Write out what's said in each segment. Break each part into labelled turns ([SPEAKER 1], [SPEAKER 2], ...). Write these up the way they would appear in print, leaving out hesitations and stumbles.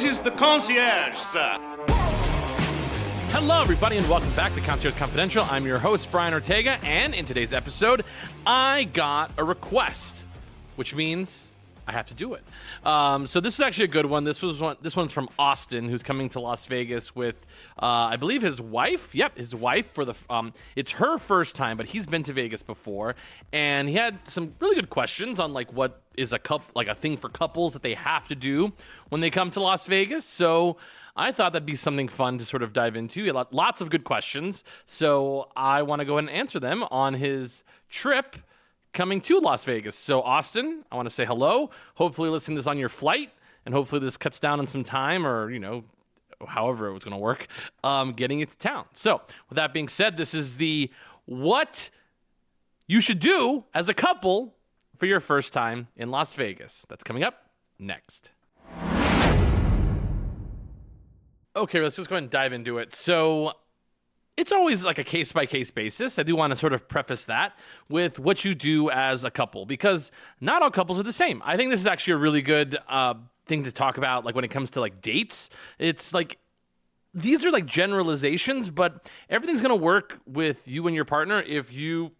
[SPEAKER 1] This is the concierge, sir.
[SPEAKER 2] Hello, everybody, and welcome back to Concierge Confidential. I'm your host, Brian Ortega, and in today's episode, I got a request, which means I have to do it. So this is actually a good one. This one's from Austin, who's coming to Las Vegas with, I believe, his wife. Yep, his wife for the. It's her first time, but he's been to Vegas before, and he had some really good questions on like what is a thing for couples that they have to do when they come to Las Vegas. So I thought that'd be something fun to sort of dive into. Lots of good questions, so I want to go ahead and answer them on his trip coming to Las Vegas. So Austin, I want to say hello. Hopefully listen to this on your flight, and hopefully this cuts down on some time, or however it was going to work, getting it to town. So with that being said, this is the what you should do as a couple for your first time in Las Vegas. That's coming up next. Okay, let's just go ahead and dive into it. So it's always like a case-by-case basis. I do want to sort of preface that with what you do as a couple, because not all couples are the same. I think this is actually a really good thing to talk about, like when it comes to like dates. It's like these are like generalizations, but everything's going to work with you and your partner if you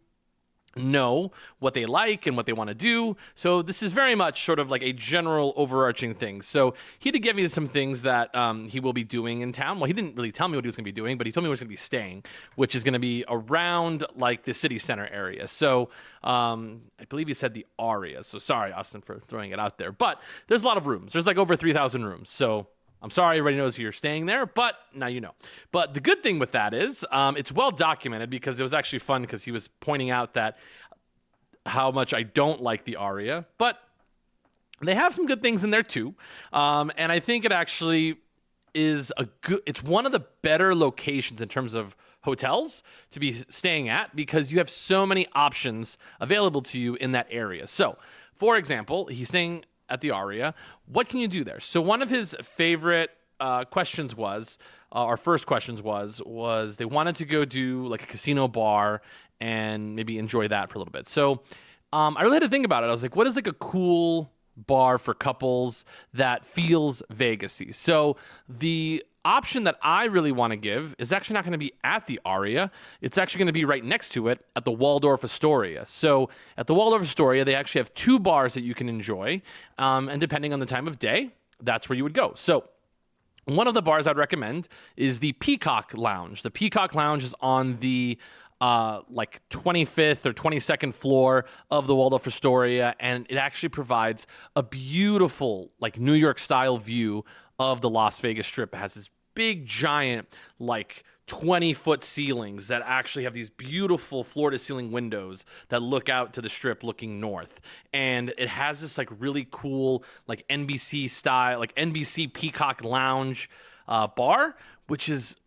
[SPEAKER 2] know what they like and what they want to do. So this is very much sort of like a general overarching thing. So he did give me some things that he will be doing in town. Well, he didn't really tell me what he was going to be doing, but he told me where he's going to be staying, which is going to be around like the city center area. So I believe he said the Aria. So sorry, Austin, for throwing it out there. But there's a lot of rooms. There's like over 3,000 rooms. So I'm sorry, everybody knows you're staying there, but now you know. But the good thing with that is it's well documented, because it was actually fun because he was pointing out that how much I don't like the Aria, but they have some good things in there too. And I think it actually is it's one of the better locations in terms of hotels to be staying at, because you have so many options available to you in that area. So, for example, he's staying at the Aria. What can you do there? So one of his favorite questions was, our first questions was they wanted to go do like a casino bar and maybe enjoy that for a little bit. So I really had to think about it. I was like, what is like a cool bar for couples that feels Vegas-y? So the option that I really want to give is actually not going to be at the Aria. It's actually going to be right next to it at the Waldorf Astoria. So at the Waldorf Astoria, they actually have two bars that you can enjoy. And depending on the time of day, that's where you would go. So one of the bars I'd recommend is the Peacock Lounge. The Peacock Lounge is on the like 25th or 22nd floor of the Waldorf Astoria, and it actually provides a beautiful like New York style view of the Las Vegas Strip. It has this big giant like 20-foot ceilings that actually have these beautiful floor-to-ceiling windows that look out to the Strip looking north. And it has this like really cool like NBC style, like NBC Peacock Lounge bar, which is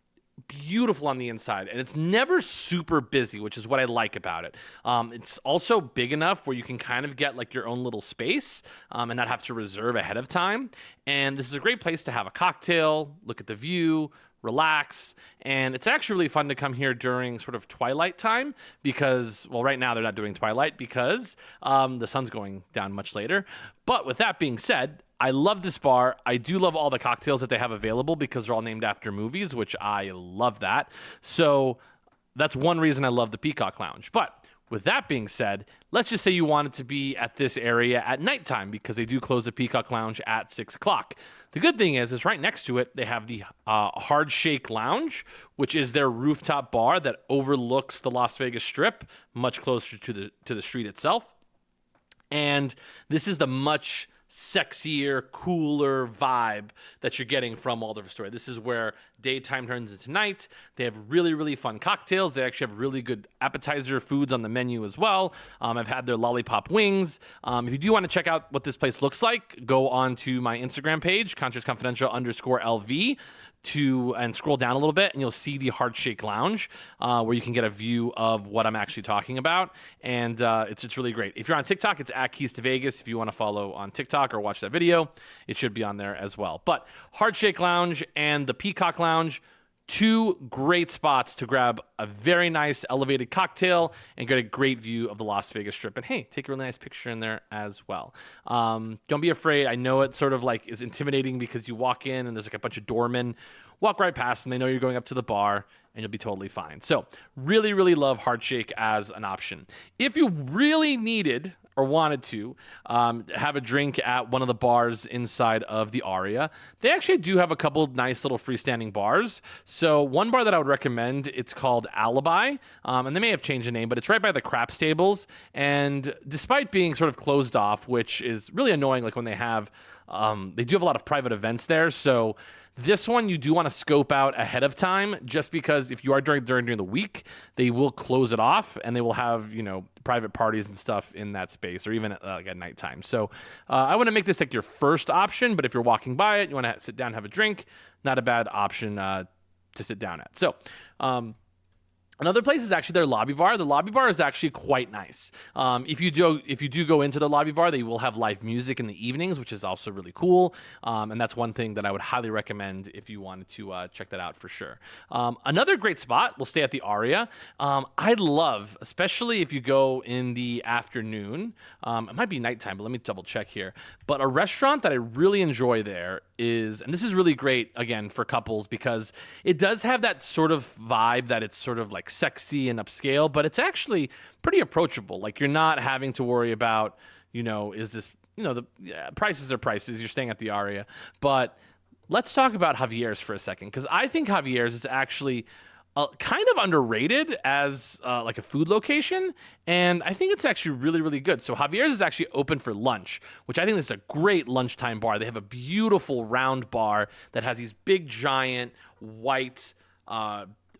[SPEAKER 2] beautiful on the inside, and it's never super busy, which is what I like about it. It's also big enough where you can kind of get like your own little space and not have to reserve ahead of time. And this is a great place to have a cocktail, look at the view, relax. And it's actually really fun to come here during sort of twilight time, because, well, right now they're not doing twilight because the sun's going down much later. But with that being said, I love this bar. I do love all the cocktails that they have available because they're all named after movies, which I love that. So that's one reason I love the Peacock Lounge. But with that being said, let's just say you wanted to be at this area at nighttime, because they do close the Peacock Lounge at 6 o'clock. The good thing is right next to it, they have the Hard Shake Lounge, which is their rooftop bar that overlooks the Las Vegas Strip, much closer to the street itself. And this is the much sexier, cooler vibe that you're getting from Waldorf Astoria. This is where daytime turns into night. They have really, really fun cocktails. They actually have really good appetizer foods on the menu as well. I've had their lollipop wings. If you do want to check out what this place looks like, go on to my Instagram page, ConsciousConfidential_LV, and scroll down a little bit, and you'll see the Hard Shake Lounge, where you can get a view of what I'm actually talking about. And it's really great. If you're on TikTok, it's at Keys to Vegas. If you want to follow on TikTok or watch that video, it should be on there as well. But Hard Shake Lounge and the Peacock Lounge, Two great spots to grab a very nice elevated cocktail and get a great view of the Las Vegas Strip. And hey, take a really nice picture in there as well. Don't be afraid. I know it sort of like is intimidating because you walk in and there's like a bunch of doormen. Walk right past them. They know you're going up to the bar and you'll be totally fine. So really, really love Heartshake as an option. If you really needed or wanted to have a drink at one of the bars inside of the Aria, they actually do have a couple nice little freestanding bars. So one bar that I would recommend, it's called Alibi, and they may have changed the name, but it's right by the craps tables. And despite being sort of closed off, which is really annoying, like when they have, they do have a lot of private events there. So this one you do want to scope out ahead of time, just because if you are during the week, they will close it off and they will have, private parties and stuff in that space, or even at nighttime. So I want to make this like your first option, but if you're walking by it, you want to sit down and have a drink, not a bad option to sit down at. So another place is actually their lobby bar. The lobby bar is actually quite nice. If you do go into the lobby bar, they will have live music in the evenings, which is also really cool. And that's one thing that I would highly recommend if you wanted to check that out for sure. Another great spot, we'll stay at the Aria. I'd love, especially if you go in the afternoon, it might be nighttime, but let me double check here. But a restaurant that I really enjoy there is, and this is really great, again, for couples, because it does have that sort of vibe that it's sort of like sexy and upscale, but it's actually pretty approachable. Like you're not having to worry about, is this, prices are prices. You're staying at the Aria. But let's talk about Javier's for a second, because I think Javier's is actually kind of underrated as like a food location, and I think it's actually really, really good. So Javier's is actually open for lunch, which I think is a great lunchtime bar. They have a beautiful round bar that has these big, giant, white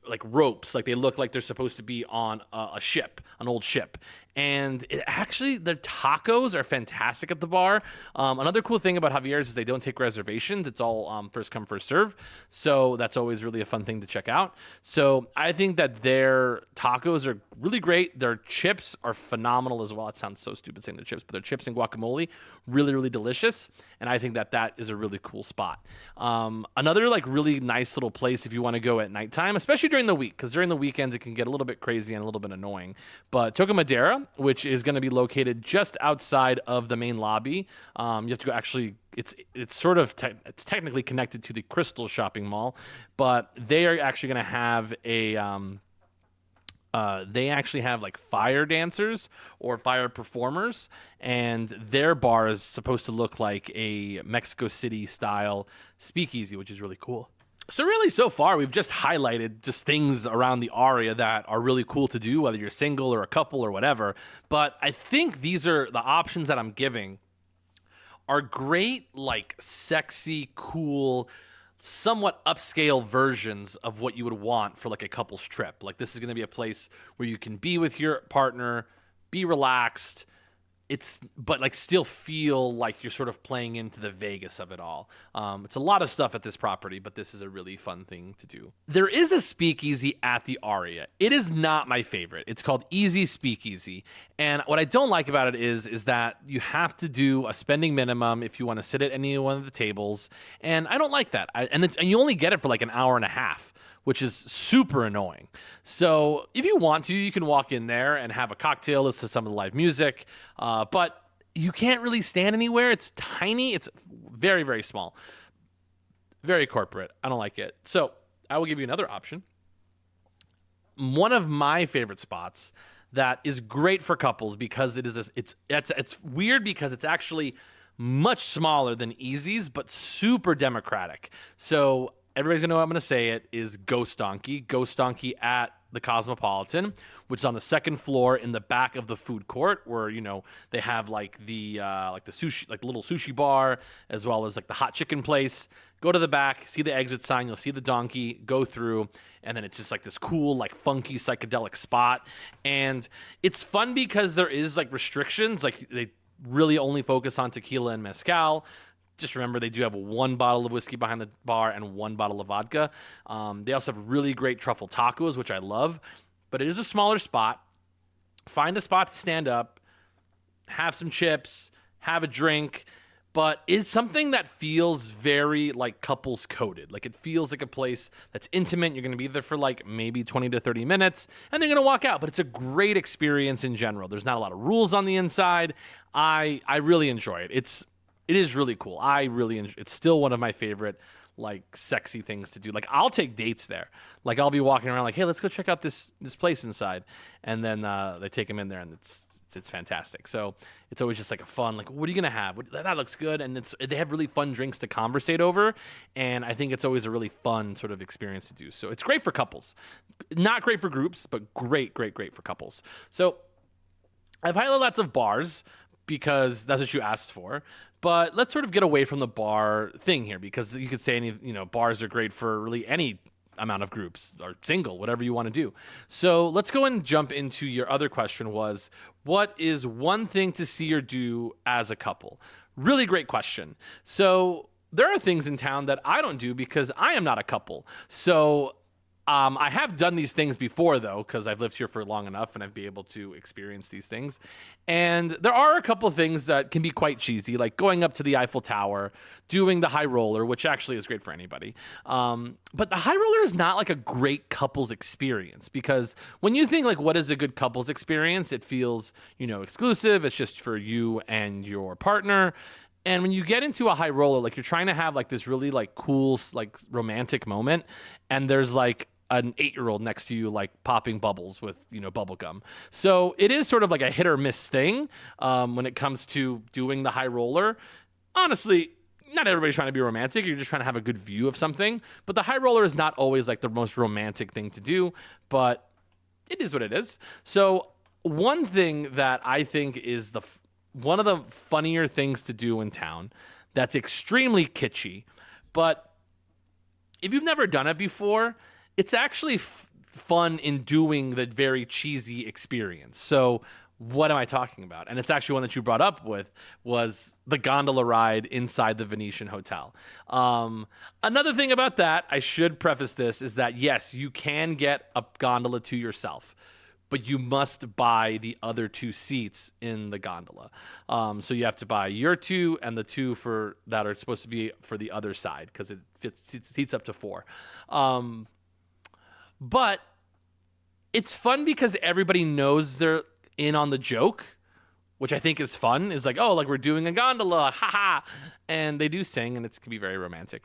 [SPEAKER 2] like ropes, like they look like they're supposed to be on a ship, an old ship. And their tacos are fantastic at the bar. Another cool thing about Javier's is they don't take reservations. It's all first come, first serve. So that's always really a fun thing to check out. So I think that their tacos are really great. Their chips are phenomenal as well. It sounds so stupid saying their chips, but their chips and guacamole, really, really delicious. And I think that is a really cool spot. Another like really nice little place if you want to go at nighttime, especially during the week, because during the weekends it can get a little bit crazy and a little bit annoying. But Toca Madera, which is going to be located just outside of the main lobby. You have to go it's sort of it's technically connected to the Crystal shopping mall, but they are actually going to have they actually have like fire dancers or fire performers, and their bar is supposed to look like a Mexico City style speakeasy, which is really cool. So really, so far, we've just highlighted just things around the Aria that are really cool to do, whether you're single or a couple or whatever. But I think these are the options that I'm giving are great, like sexy, cool, somewhat upscale versions of what you would want for like a couple's trip. Like this is going to be a place where you can be with your partner, be relaxed, but like still feel like you're sort of playing into the Vegas of it all. It's a lot of stuff at this property, but this is a really fun thing to do. There is a speakeasy at the Aria. It is not my favorite. It's called Easy Speakeasy. And what I don't like about it is that you have to do a spending minimum if you want to sit at any one of the tables. And I don't like that. And you only get it for like an hour and a half, which is super annoying. So if you want to, you can walk in there and have a cocktail, listen to some of the live music, but you can't really stand anywhere. It's tiny. It's very, very small. Very corporate. I don't like it. So I will give you another option. One of my favorite spots that is great for couples because it's weird because it's actually much smaller than Easy's, but super democratic. So everybody's going to know I'm going to say it, is Ghost Donkey. Ghost Donkey at the Cosmopolitan, which is on the second floor in the back of the food court where, they have like the sushi, like the little sushi bar, as well as like the hot chicken place. Go to the back, see the exit sign, you'll see the donkey, go through, and then it's just like this cool, like funky psychedelic spot. And it's fun because there is like restrictions, like they really only focus on tequila and mezcal. Just remember, they do have one bottle of whiskey behind the bar and one bottle of vodka. They also have really great truffle tacos, which I love. But it is a smaller spot. Find a spot to stand up, have some chips, have a drink. but it's something that feels very like couples coded. Like it feels like a place that's intimate. You're going to be there for like maybe 20 to 30 minutes and they're going to walk out, but it's a great experience in general. There's not a lot of rules on the inside. I really enjoy it. It is really cool. I really enjoy. It's still one of my favorite like sexy things to do. Like I'll take dates there. Like I'll be walking around like, hey, let's go check out this place inside, and then they take them in there, and it's fantastic. So it's always just like a fun, like, what are you gonna have? That looks good, and they have really fun drinks to conversate over, and I think it's always a really fun sort of experience to do. So it's great for couples, not great for groups, but great for couples. So I've highlighted lots of bars because that's what you asked for. But let's sort of get away from the bar thing here, because you could say bars are great for really any amount of groups or single, whatever you want to do. So let's go and jump into your other question was, what is one thing to see or do as a couple? Really great question. So there are things in town that I don't do because I am not a couple. So I have done these things before, though, because I've lived here for long enough and I've been able to experience these things. And there are a couple of things that can be quite cheesy, like going up to the Eiffel Tower, doing the high roller, which actually is great for anybody. But the high roller is not like a great couples experience, because when you think like what is a good couples experience, it feels, exclusive. It's just for you and your partner. And when you get into a high roller, like you're trying to have like this really like cool, like romantic moment, and there's like an 8-year-old next to you, like popping bubbles with, bubble gum. So it is sort of like a hit or miss thing when it comes to doing the high roller. Honestly, not everybody's trying to be romantic. You're just trying to have a good view of something. But the high roller is not always like the most romantic thing to do, but it is what it is. So one thing that I think is one of the funnier things to do in town that's extremely kitschy, but if you've never done it before, it's actually fun in doing the very cheesy experience. So what am I talking about? And it's actually one that you brought up with was the gondola ride inside the Venetian Hotel. Another thing about that, I should preface this, is that yes, you can get a gondola to yourself, but you must buy the other 2 seats in the gondola. So you have to buy your 2 and the 2 that are supposed to be for the other side, because it seats up to 4. But it's fun because everybody knows they're in on the joke, which I think is fun. Is like, oh, like we're doing a gondola, haha, and they do sing, and it can be very romantic.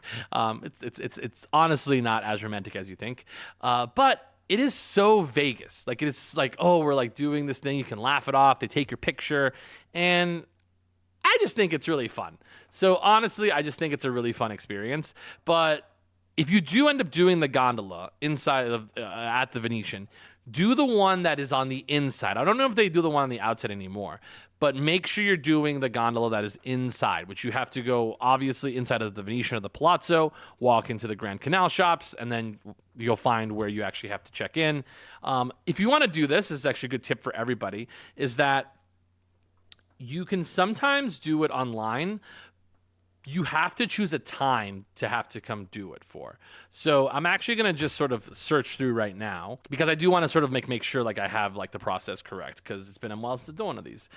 [SPEAKER 2] It's honestly not as romantic as you think, but it is so Vegas. Like it's like, oh, we're like doing this thing. You can laugh it off. They take your picture, and I just think it's really fun. So honestly, I just think it's a really fun experience. But if you do end up doing the gondola inside of at the Venetian, do the one that is on the inside. I don't know if they do the one on the outside anymore, but make sure you're doing the gondola that is inside, which you have to go obviously inside of the Venetian or the Palazzo, walk into the Grand Canal shops, and then you'll find where you actually have to check in. If you want to do this is actually a good tip for everybody, is that you can sometimes do it online. You have to choose a time to have to come do it for. So I'm actually going to just sort of search through right now, because I do want to sort of make sure like I have like the process correct, because it's been a while since I've done one of these.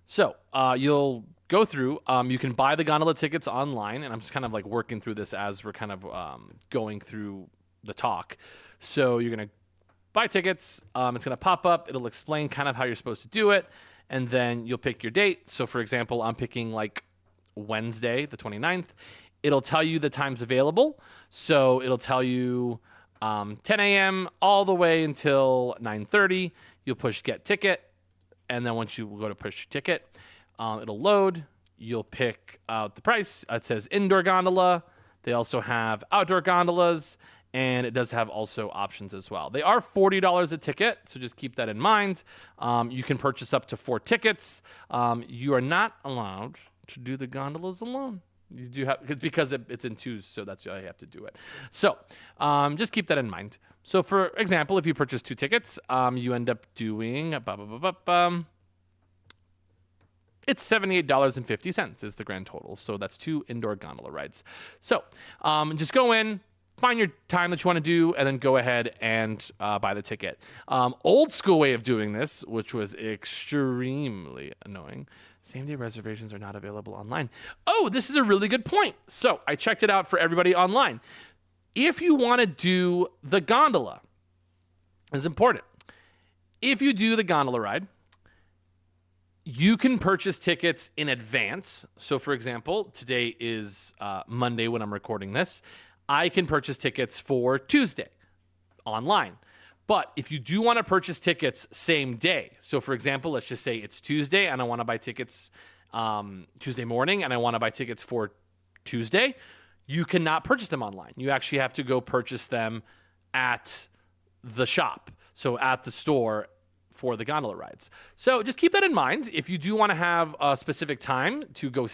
[SPEAKER 2] So you'll go through, you can buy the gondola tickets online, and I'm just kind of like working through this as we're kind of going through the talk. So you're going to buy tickets. It's going to pop up. It'll explain kind of how you're supposed to do it. And then you'll pick your date. So for example, I'm picking like Wednesday, the 29th. It'll tell you the times available. So it'll tell you 10 a.m. all the way until 9:30. You'll push get ticket. And then once you go to push ticket, it'll load. You'll pick out the price. It says indoor gondola. They also have outdoor gondolas, and it does have also options as well. They are $40 a ticket, so just keep that in mind. You can purchase up to 4 tickets. You are not allowed to do the gondolas alone. You do have, because it's in 2s, so that's why you have to do it. So just keep that in mind. So for example, if you purchase 2 tickets, you end up doing it's $78.50 is the grand total. So that's 2 indoor gondola rides. So just go in, find your time that you want to do, and then go ahead and buy the ticket. Old school way of doing this, which was extremely annoying, Same-day reservations are not available online. Oh, this is a really good point. So I checked it out for everybody online. If you want to do the gondola, it's important. If you do the gondola ride, you can purchase tickets in advance. So, for example, today is Monday when I'm recording this. I can purchase tickets for Tuesday online. But if you do want to purchase tickets same day, so for example, let's just say it's Tuesday and I want to buy tickets Tuesday morning and I want to buy tickets for Tuesday, you cannot purchase them online. You actually have to go purchase them at the shop, so at the store for the gondola rides. So just keep that in mind. If you do want to have a specific time to go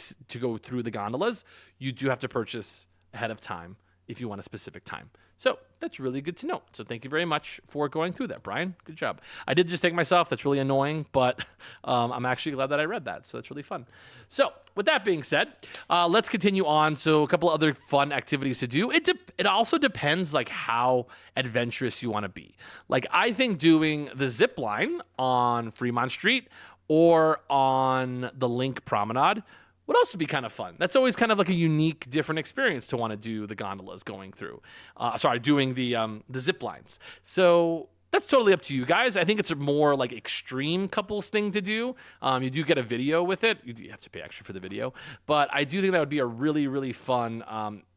[SPEAKER 2] through the gondolas, you do have to purchase ahead of time if you want a specific time. So that's really good to know. So thank you very much for going through that, Brian. Good job. I did just take myself. That's really annoying, but I'm actually glad that I read that. So that's really fun. So with that being said, let's continue on. So a couple other fun activities to do. It also depends like how adventurous you want to be. Like I think doing the zip line on Fremont Street or on the Link Promenade would also be kind of fun. That's always kind of like a unique, different experience to want to do the gondolas going through. Doing the zip lines. So that's totally up to you guys. I think it's a more like extreme couples thing to do. You do get a video with it. You have to pay extra for the video. But I do think that would be a really, really fun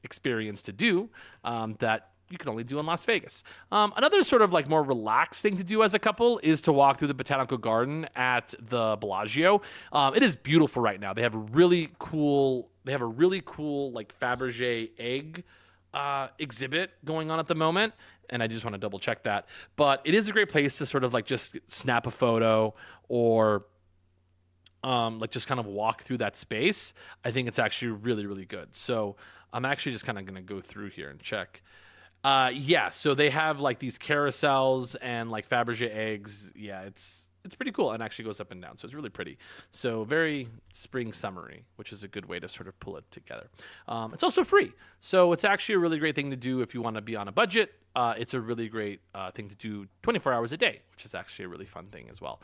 [SPEAKER 2] experience to do that you can only do in Las Vegas. Another sort of like more relaxed thing to do as a couple is to walk through the Botanical Garden at the Bellagio. It is beautiful right now. They have a really cool like Fabergé egg exhibit going on at the moment. And I just want to double check that. But it is a great place to sort of like just snap a photo or like just kind of walk through that space. I think it's actually really, really good. So I'm actually just kind of going to go through here and check. So they have like these carousels and like Fabergé eggs. Yeah, it's pretty cool and actually goes up and down. So it's really pretty. So very spring summery, which is a good way to sort of pull it together. It's also free. So it's actually a really great thing to do if you want to be on a budget. It's a really great thing to do 24 hours a day, which is actually a really fun thing as well.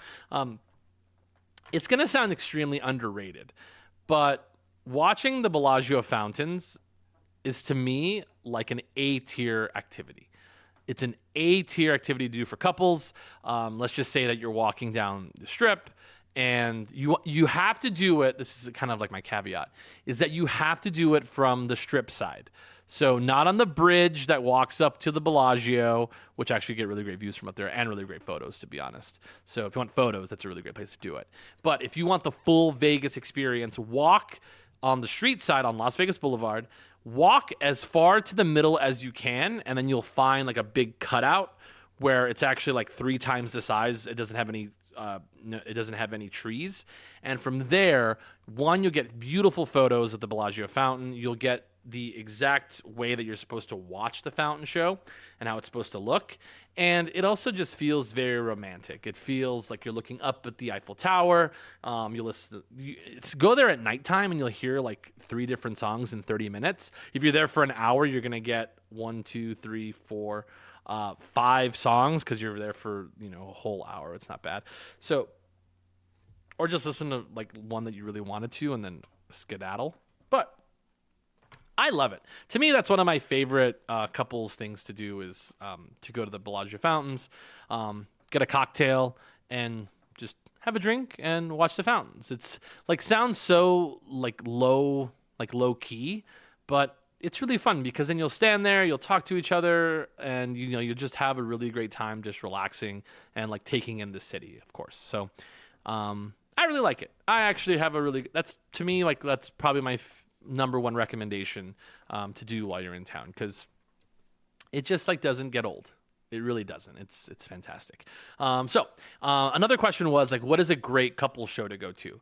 [SPEAKER 2] It's going to sound extremely underrated, but watching the Bellagio fountains is to me like an A-tier activity. It's an A-tier activity to do for couples. Let's just say that you're walking down the strip and you have to do it. This is kind of like my caveat, is that you have to do it from the strip side. So not on the bridge that walks up to the Bellagio, which actually get really great views from up there and really great photos, to be honest. So if you want photos, that's a really great place to do it. But if you want the full Vegas experience, walk on the street side on Las Vegas Boulevard, walk as far to the middle as you can, and then you'll find like a big cutout where it's actually like 3 times the size. It doesn't have any trees. And from there, you'll get beautiful photos of the Bellagio fountain. You'll get the exact way that you're supposed to watch the fountain show and how it's supposed to look. And it also just feels very romantic. It feels like you're looking up at the Eiffel Tower. Go there at nighttime and you'll hear like 3 different songs in 30 minutes. If you're there for an hour, you're going to get 1, 2, 3, 4, 5 songs because you're there for, a whole hour. It's not bad. So, or just listen to like one that you really wanted to and then skedaddle. But I love it. To me, that's one of my favorite couples things to do is to go to the Bellagio fountains, get a cocktail, and just have a drink and watch the fountains. It's like sounds so like low key, but it's really fun because then you'll stand there, you'll talk to each other, and you'll just have a really great time just relaxing and like taking in the city, of course. So I really like it. I actually have that's probably my number one recommendation to do while you're in town because it just like doesn't get old. It really doesn't. It's fantastic. So another question was like, what is a great couple show to go to?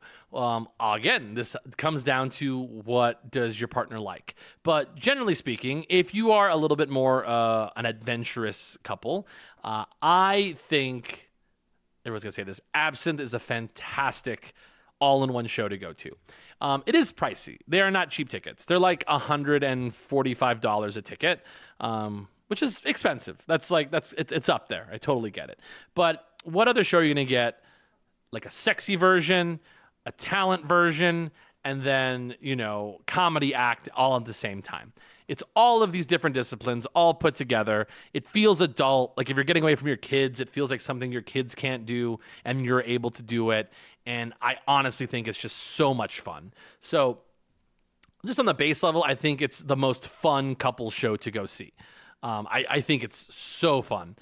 [SPEAKER 2] Again, this comes down to what does your partner like. But generally speaking, if you are a little bit more an adventurous couple, I think everyone's gonna say this. Absinthe is a fantastic all-in-one show to go to. It is pricey. They are not cheap tickets. They're like $145 a ticket. Which is expensive. It's up there. I totally get it. But what other show are you going to get? Like a sexy version a talent version, and then, comedy act all at the same time. It's all of these different disciplines all put together. It feels adult. Like if you're getting away from your kids, it feels like something your kids can't do and you're able to do it. And I honestly think it's just so much fun. So just on the base level, I think it's the most fun couple show to go see. I think it's so fun.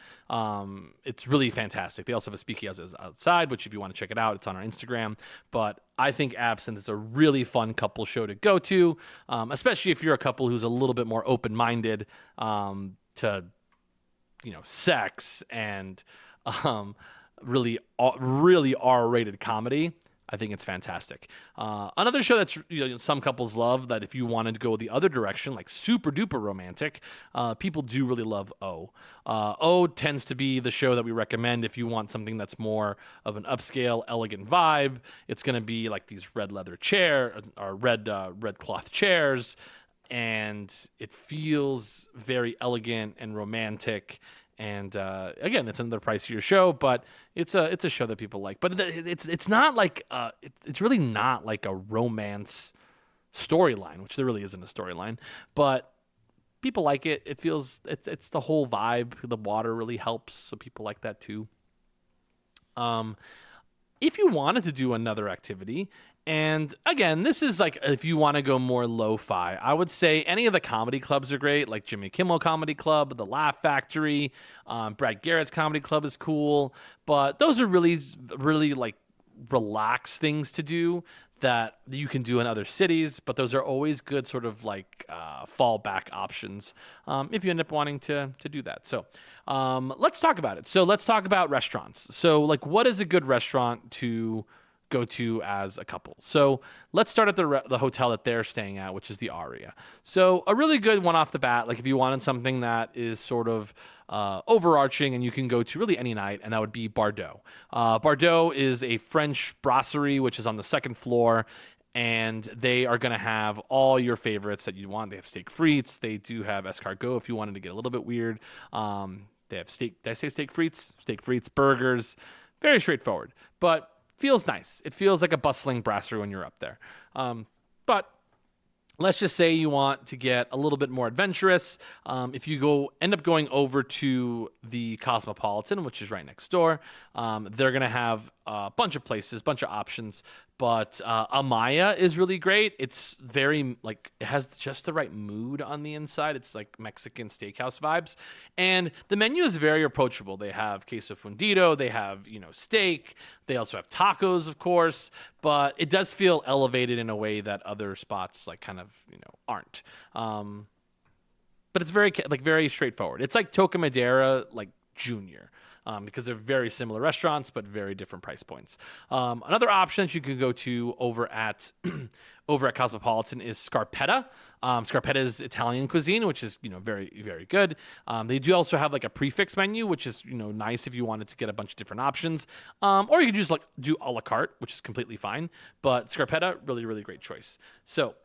[SPEAKER 2] It's really fantastic. They also have a speakeasy outside, which if you want to check it out, it's on our Instagram. But I think Absinthe is a really fun couple show to go to, especially if you're a couple who's a little bit more open-minded to, sex and really R-rated comedy. I think it's fantastic. Another show that's some couples love, that if you wanted to go the other direction, like super duper romantic, people do really love O. O tends to be the show that we recommend if you want something that's more of an upscale, elegant vibe. It's going to be like these red leather or red cloth chairs, and it feels very elegant and romantic. And again, it's another pricier show, but it's a show that people like. But it's not like it's really not like a romance storyline, which there really isn't a storyline. But people like it. It feels it's the whole vibe. The water really helps, so people like that too. If you wanted to do another activity, and again, this is like if you want to go more lo-fi, I would say any of the comedy clubs are great, like Jimmy Kimmel Comedy Club, The Laugh Factory, Brad Garrett's Comedy Club is cool, but those are really, really like relaxed things to do that you can do in other cities, but those are always good sort of like fallback options if you end up wanting to do that. So let's talk about it. So let's talk about restaurants. So like what is a good restaurant to go to as a couple? So let's start at the hotel that they're staying at, which is the Aria. So a really good one off the bat, like if you wanted something that is sort of overarching and you can go to really any night, and that would be Bardot. Bardot is a French brasserie, which is on the second floor, and they are going to have all your favorites that you want. They have steak frites. They do have escargot if you wanted to get a little bit weird. They have steak. Did I say steak frites? Steak frites, burgers. Very straightforward, but feels nice. It feels like a bustling brasserie when you're up there. But let's just say you want to get a little bit more adventurous. If you end up going over to the Cosmopolitan, which is right next door, they're going to have a bunch of places, bunch of options. But Amaya is really great. It's very, like, it has just the right mood on the inside. It's like Mexican steakhouse vibes. And the menu is very approachable. They have queso fundido. They have, steak. They also have tacos, of course. But it does feel elevated in a way that other spots, like, kind of, aren't. But it's very straightforward. It's like Toca Madera, like, Junior. Because they're very similar restaurants, but very different price points. Another option that you can go to over at Cosmopolitan is Scarpetta. Scarpetta is Italian cuisine, which is very, very good. They do also have like a prefix menu, which is nice if you wanted to get a bunch of different options. Or you can just like do a la carte, which is completely fine. But Scarpetta, really, really great choice. So.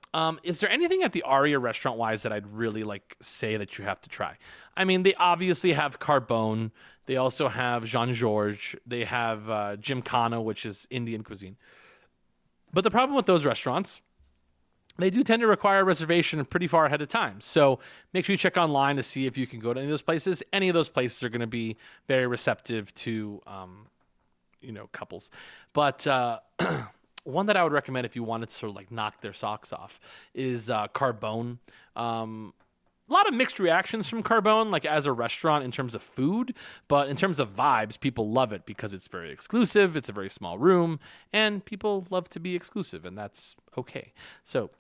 [SPEAKER 2] Is there anything at the Aria restaurant wise that I'd really like say that you have to try? I mean, they obviously have Carbone. They also have Jean Georges. They have Gymkhana, which is Indian cuisine. But the problem with those restaurants, they do tend to require a reservation pretty far ahead of time. So make sure you check online to see if you can go to any of those places. Any of those places are going to be very receptive to, couples. But one that I would recommend if you wanted to sort of like knock their socks off is Carbone. A lot of mixed reactions from Carbone, like as a restaurant in terms of food, but in terms of vibes, people love it because it's very exclusive. It's a very small room, and people love to be exclusive, and that's okay. So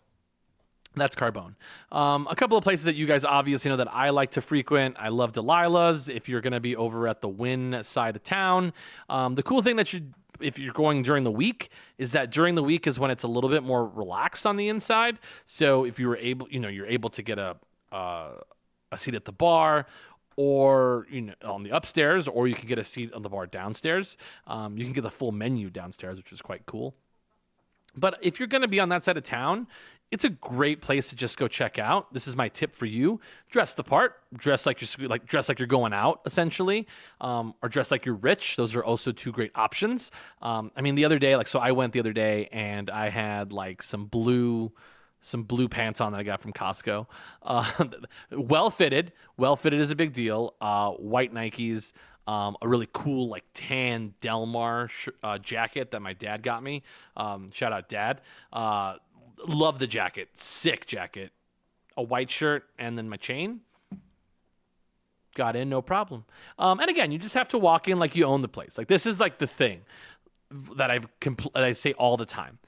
[SPEAKER 2] that's Carbone. A couple of places that you guys obviously know that I like to frequent. I love Delilah's if you're going to be over at the Wynn side of town. The cool thing that if you're going during the week, is that during the week is when it's a little bit more relaxed on the inside. So if you were able, you're able to get a seat at the bar, or on the upstairs, or you can get a seat on the bar downstairs. You can get the full menu downstairs, which is quite cool. But if you're going to be on that side of town, it's a great place to just go check out. This is my tip for you: dress the part, dress like you're going out, essentially, or dress like you're rich. Those are also two great options. I mean, the other day, so I went the other day and I had like some blue pants on that I got from Costco. Well fitted is a big deal. White Nikes. A really cool like tan Delmar jacket that my dad got me. Shout out Dad. Love the jacket. Sick jacket. A white shirt and then my chain. Got in, no problem. And again, you just have to walk in like you own the place. Like this is like the thing that I say all the time.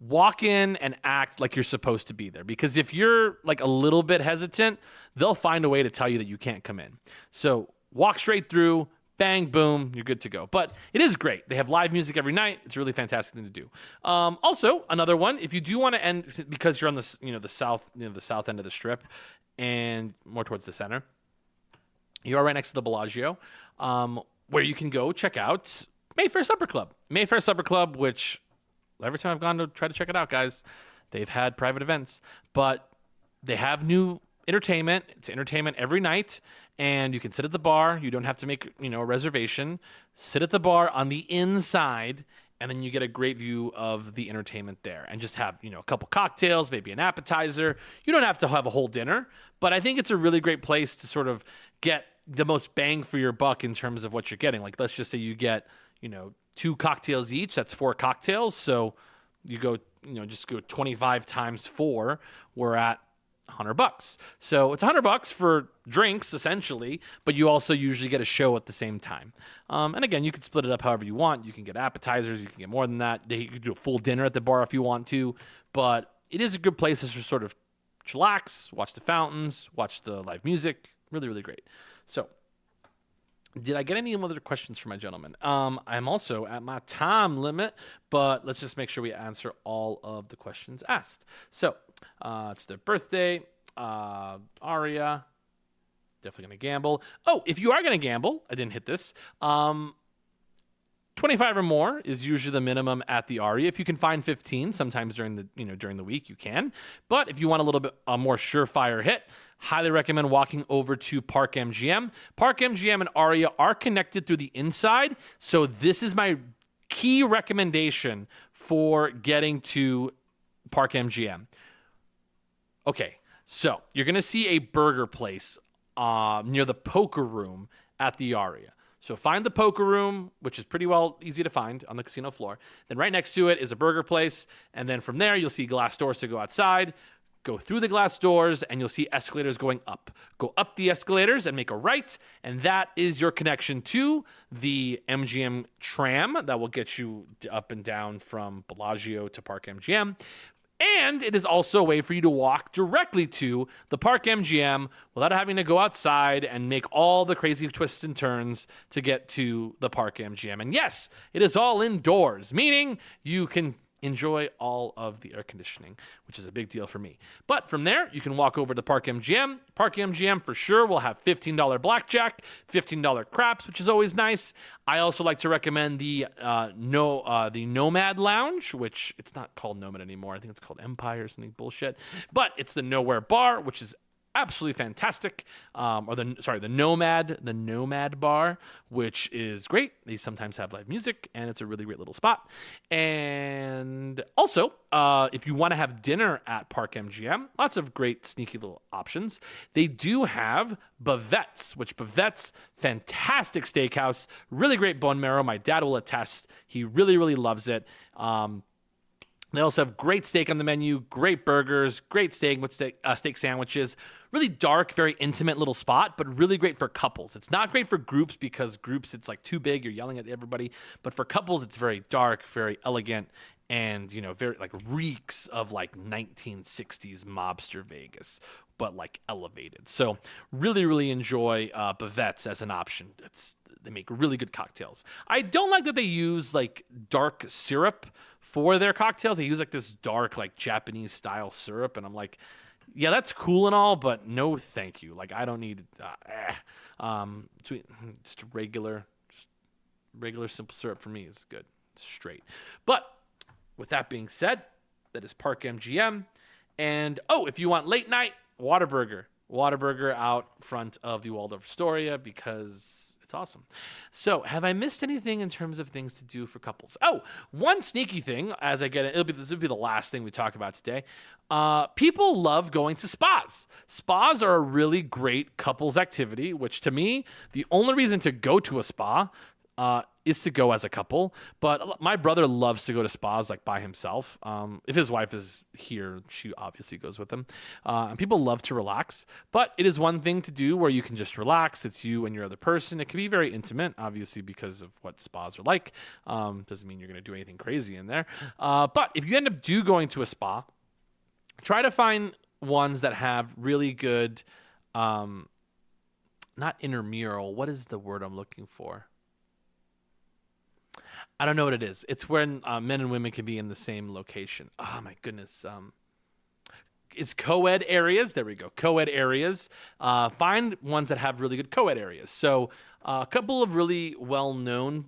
[SPEAKER 2] Walk in and act like you're supposed to be there, because if you're like a little bit hesitant, they'll find a way to tell you that you can't come in. So walk straight through, bang, boom, you're good to go. But it is great. They have live music every night. It's a really fantastic thing to do. Also, another one, if you do want to end, because you're on the south end of the Strip and more towards the center, you are right next to the Bellagio, where you can go check out Mayfair Supper Club. Mayfair Supper Club, which every time I've gone to try to check it out, guys, they've had private events, but they have new entertainment. It's entertainment every night, and you can sit at the bar. You don't have to make, a reservation. Sit at the bar on the inside, and then you get a great view of the entertainment there, and just have, a couple cocktails, maybe an appetizer. You don't have to have a whole dinner, but I think it's a really great place to sort of get the most bang for your buck in terms of what you're getting. Like, let's just say you get, 2 cocktails each. That's 4 cocktails. So you go, just go 25 times 4. We're at $100. So it's $100 for drinks essentially, but you also usually get a show at the same time. And again, you can split it up however you want. You can get appetizers. You can get more than that. You can do a full dinner at the bar if you want to, but it is a good place to sort of chillax, watch the fountains, watch the live music. Really, really great. So, did I get any other questions from my gentleman? I'm also at my time limit, but let's just make sure we answer all of the questions asked. So, it's their birthday. Aria, definitely going to gamble. Oh, if you are going to gamble, I didn't hit this. 25 or more is usually the minimum at the Aria. If you can find 15, sometimes during the week you can. But if you want a little bit more surefire hit, highly recommend walking over to Park MGM. Park MGM and Aria are connected through the inside, so this is my key recommendation for getting to Park MGM. Okay, so you're going to see a burger place near the poker room at the Aria. So find the poker room, which is pretty easy to find on the casino floor. Then right next to it is a burger place. And then from there, you'll see glass doors to go outside. Go through the glass doors, and you'll see escalators going up. Go up the escalators and make a right. And that is your connection to the MGM tram that will get you up and down from Bellagio to Park MGM. And it is also a way for you to walk directly to the Park MGM without having to go outside and make all the crazy twists and turns to get to the Park MGM. And yes, it is all indoors, meaning you can enjoy all of the air conditioning, which is a big deal for me. But from there, you can walk over to Park MGM. Park MGM for sure will have $15 blackjack, $15 craps, which is always nice. I also like to recommend the Nomad Lounge, which it's not called Nomad anymore. I think it's called Empire or something bullshit. But it's the Nowhere Bar, which is absolutely fantastic. The Nomad Bar, which is great. They sometimes have live music, and it's a really great little spot. And also, if you want to have dinner at Park MGM, lots of great sneaky little options. They do have Bavette's, fantastic steakhouse, really great bone marrow. My dad will attest. He really, really loves it. They also have great steak on the menu, great burgers, great steak with steak sandwiches. Really dark, very intimate little spot, but really great for couples. It's not great for groups because groups, it's like too big. You're yelling at everybody. But for couples, it's very dark, very elegant, and, very like reeks of like 1960s mobster Vegas, but like elevated. So really, really enjoy Bavette's as an option. They make really good cocktails. I don't like that they use like dark syrup for their cocktails. They use like this dark, like Japanese style syrup. And I'm like, yeah, that's cool and all, but no, thank you. Like, I don't need, just regular simple syrup for me is good. It's straight. But with that being said, that is Park MGM. And if you want late night, Whataburger out front of the Waldorf Astoria because it's awesome. So, have I missed anything in terms of things to do for couples? One sneaky thing, as I get it, this will be the last thing we talk about today. People love going to spas. Spas are a really great couples activity, which to me, the only reason to go to a spa is to go as a couple. But my brother loves to go to spas like by himself. If his wife is here, she obviously goes with him. And people love to relax. But it is one thing to do where you can just relax. It's you and your other person. It can be very intimate, obviously, because of what spas are like. Doesn't mean you're going to do anything crazy in there. But if you end up going to a spa, try to find ones that have really good, not intramural. What is the word I'm looking for? I don't know what it is. It's when men and women can be in the same location. Oh, my goodness. It's co-ed areas. There we go. Co-ed areas. Find ones that have really good co-ed areas. So a couple of really well-known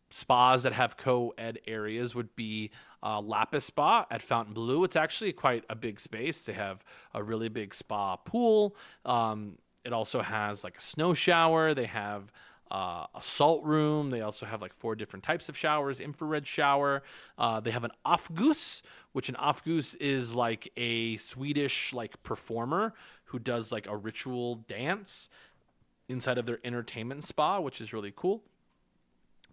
[SPEAKER 2] spas that have co-ed areas would be Lapis Spa at Fontainebleau. It's actually quite a big space. They have a really big spa pool. It also has like a snow shower. They have a salt room. They also have like 4 different types of showers, infrared shower. They have an Afgos, which an Afgos is like a Swedish like performer who does like a ritual dance inside of their entertainment spa, which is really cool.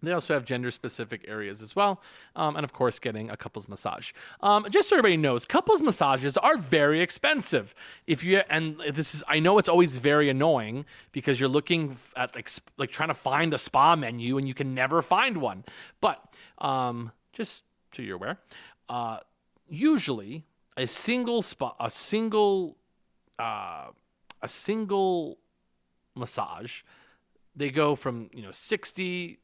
[SPEAKER 2] They also have gender-specific areas as well, and of course, getting a couples massage. Just so everybody knows, couples massages are very expensive. I know it's always very annoying because you're looking at like trying to find a spa menu and you can never find one. But just so you're aware, usually a single massage, they go from 60.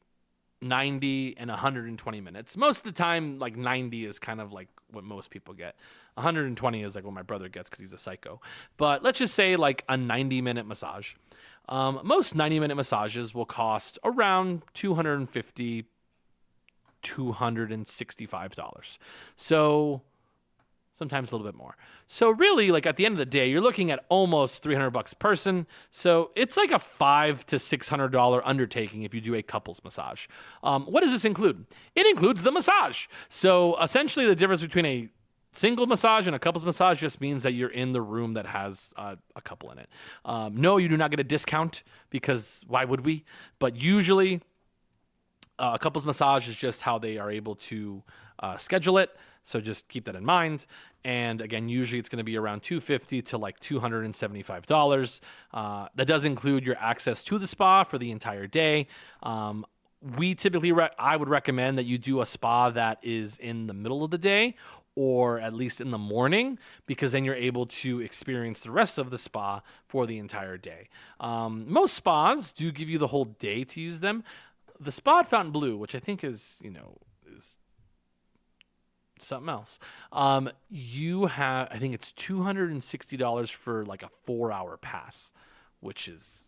[SPEAKER 2] 90 and 120 minutes. Most of the time, like 90 is kind of like what most people get. 120 is like what my brother gets because he's a psycho. But let's just say like a 90-minute massage. Most 90-minute massages will cost around $250, $265. So sometimes a little bit more. So really, like at the end of the day, you're looking at almost $300 a person. So it's like a $500 to $600 undertaking if you do a couples massage. What does this include? It includes the massage. So essentially, the difference between a single massage and a couples massage just means that you're in the room that has a couple in it. No, you do not get a discount because why would we? But usually, a couples massage is just how they are able to schedule it. So just keep that in mind. And again, usually it's going to be around $250 to like $275. That does include your access to the spa for the entire day. We typically, I would recommend that you do a spa that is in the middle of the day or at least in the morning, because then you're able to experience the rest of the spa for the entire day. Most spas do give you the whole day to use them. The spa at Fontainebleau, which I think is something else. You have, I think it's $260 for like a 4-hour pass, which is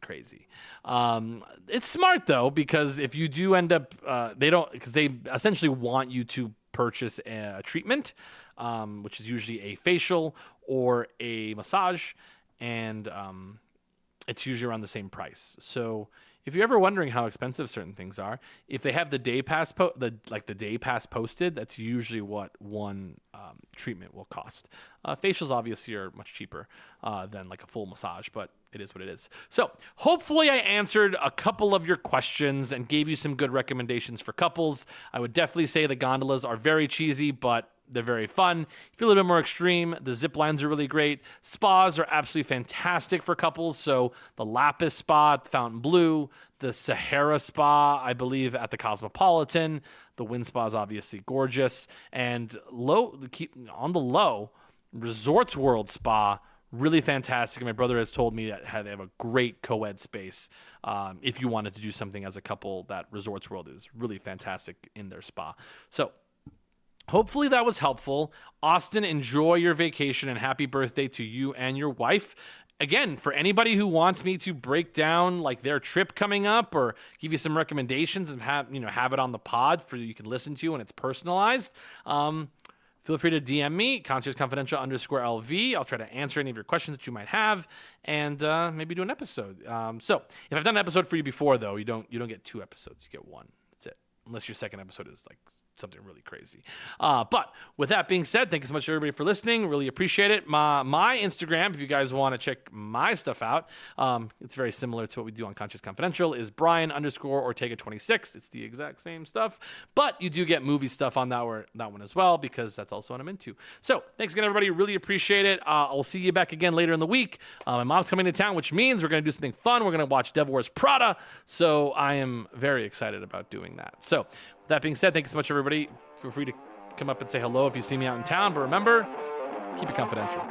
[SPEAKER 2] crazy. It's smart though, because if you do end up, because they essentially want you to purchase a treatment, which is usually a facial or a massage, and it's usually around the same price. So if you're ever wondering how expensive certain things are, if they have the day pass the day pass posted, that's usually what one treatment will cost. Facials obviously are much cheaper than like a full massage, but it is what it is. So hopefully I answered a couple of your questions and gave you some good recommendations for couples. I would definitely say the gondolas are very cheesy, but they're very fun. If you're a little bit more extreme, the zip lines are really great. Spas are absolutely fantastic for couples. So the Lapis Spa at Fontainebleau, the Sahara Spa, I believe, at the Cosmopolitan. The Wind Spa is obviously gorgeous. And on the low, Resorts World Spa, really fantastic. My brother has told me that they have a great co-ed space. If you wanted to do something as a couple, that Resorts World is really fantastic in their spa. So hopefully that was helpful. Austin, enjoy your vacation and happy birthday to you and your wife. Again, for anybody who wants me to break down like their trip coming up or give you some recommendations and have it on the pod for you can listen to and it's personalized, feel free to DM me, conciergeconfidential_LV. I'll try to answer any of your questions that you might have, and maybe do an episode. So if I've done an episode for you before, though, you don't get 2 episodes. You get 1. That's it. Unless your second episode is like something really crazy. But with that being said, thank you so much everybody for listening. Really appreciate it. My Instagram, if you guys want to check my stuff out, it's very similar to what we do on Conscious Confidential, is Brian_Ortega26. It's the exact same stuff, but you do get movie stuff on that one as well, because that's also what I'm into. So thanks again, everybody. Really appreciate it. I'll see you back again later in the week. My mom's coming to town, which means we're going to do something fun. We're going to watch Devil Wears Prada. So I am very excited about doing that. So that being said, thank you so much, everybody. Feel free to come up and say hello if you see me out in town. But remember, keep it confidential.